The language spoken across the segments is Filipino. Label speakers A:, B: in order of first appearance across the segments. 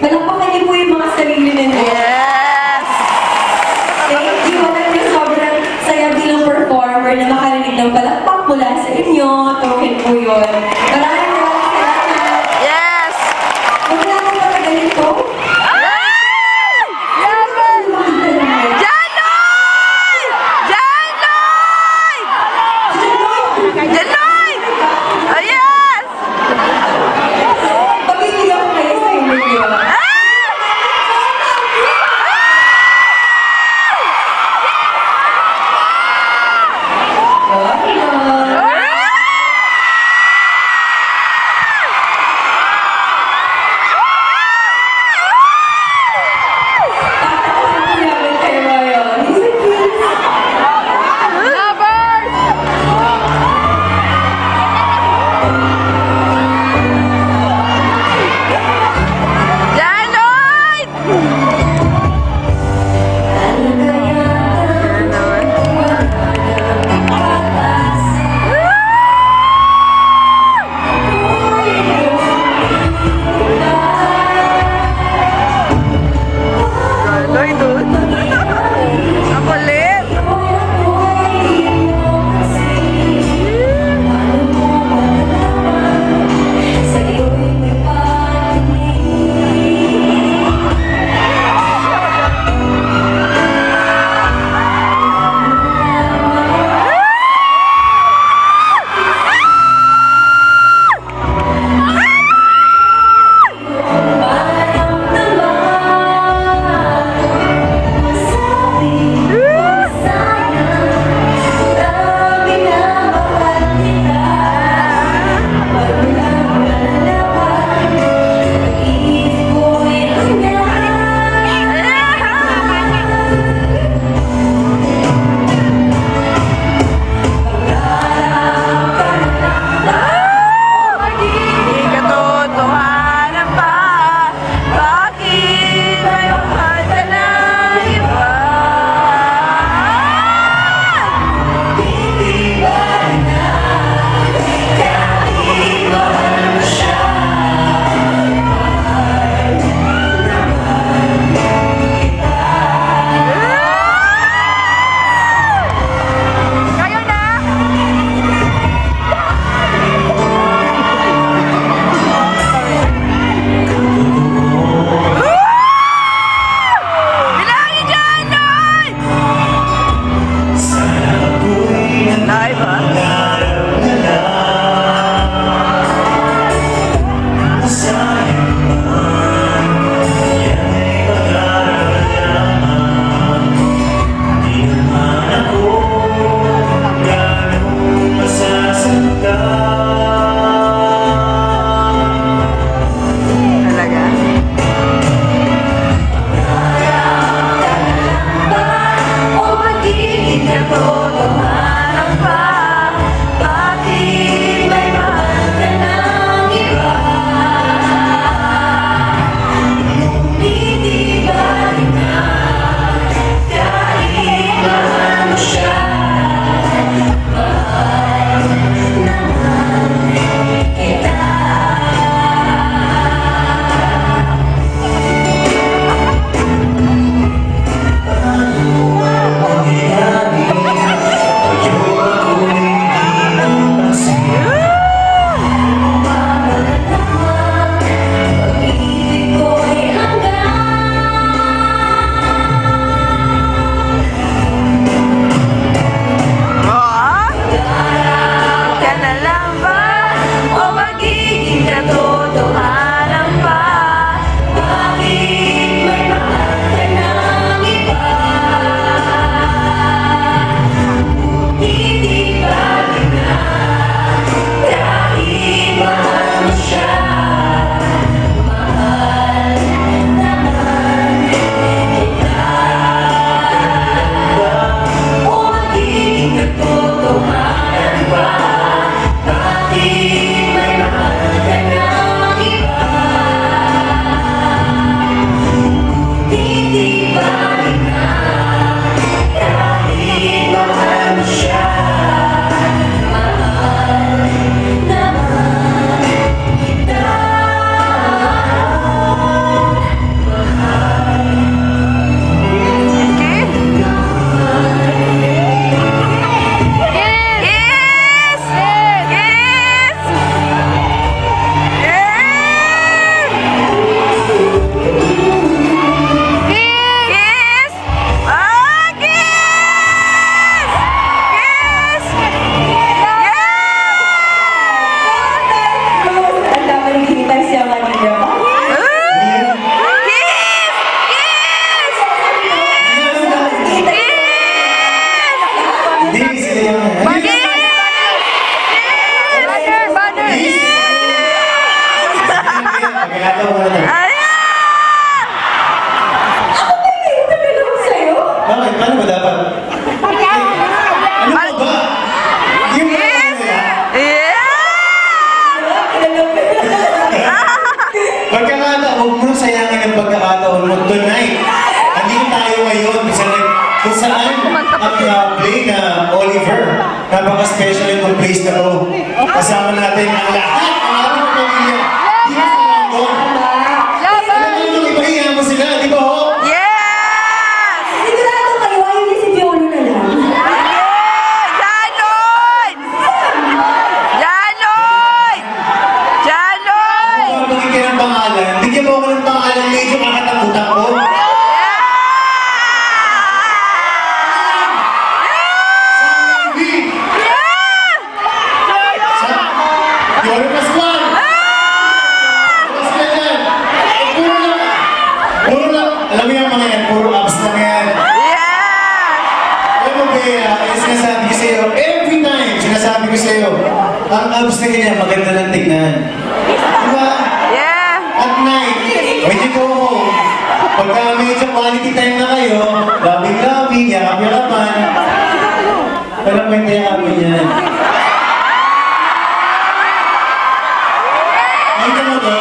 A: Palakpakan niyo po yung mga sarili ninyo.
B: Yes!
A: Thank you. Alam niyo, sobrang saya bilang performer na makarinig ng palakpak mula sa inyo. Token po yun. Maraming salamat.
B: Yes!
A: Huwag na akong patagalin po.
B: napaka-special yung place na to. Kasama natin ang lahat ng ating pamilya. Dito sa London. Alam mo yung ipahiya mo sila, di ba ho?
A: Sigurado kayo, ayaw niya si Piolo na lang.
B: Kung magiging ka ng pangalan, bigyan mo ako ng pangalan medyo kakatakutan ko. Yoro Pascual! Mas ka dyan! Puro lang, alam mo yung mga yan, puro abs lang yan. Alam mo ba sinasabi ko sa'yo, every time, sinasabi ko sa'yo, ang abs na ganyan, maganda lang tignan. Diba? At night, when you go home, pagka medyo quality time na kayo, labing-labing, yakap-yakapan, alam mo yung yakapin yan. Ay, ka mo ba?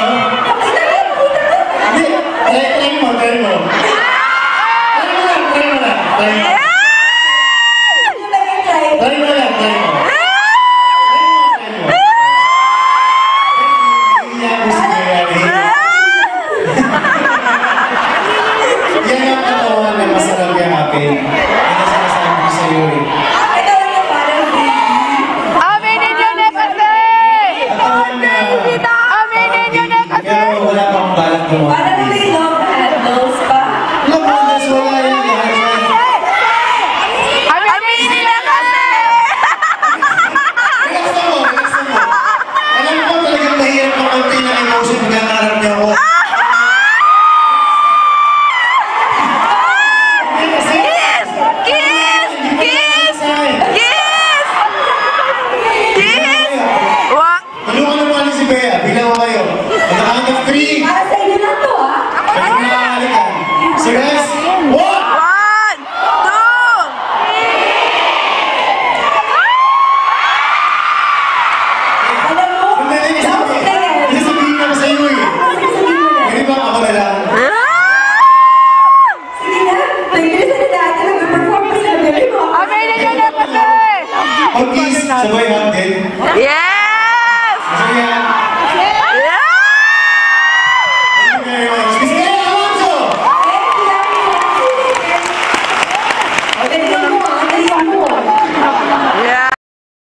B: Hindi, try mo. Try mo lang. Try mo lang. Iiyak mo si Gayari. Yan ang katawan na masarap yakapin. Yan ang sinasabi ko sa'yo eh.
A: Ito yung parang
B: Pero wala pa akong balak gumawa.
A: parang may love handles pa.
B: Look, Anders, wala yan. Relax mo. Alam ko talagang mahirap ang konti ng emotion pag nakaharap niyo ako. Tulungan naman natin si Bea. Bilang ko kayo. On the count of 3.
A: Para sa inyo lang to, ah.
B: Kayo na halikan. Serious? 1!
A: Alam mo,
B: Sasabihin ko na sa iyo eh. Hindi ba ako na lang?
A: sige na, nag-iisa na natin ang performance na gabi mo.
B: Pag-kiss, sabay hug din.
C: Yeah!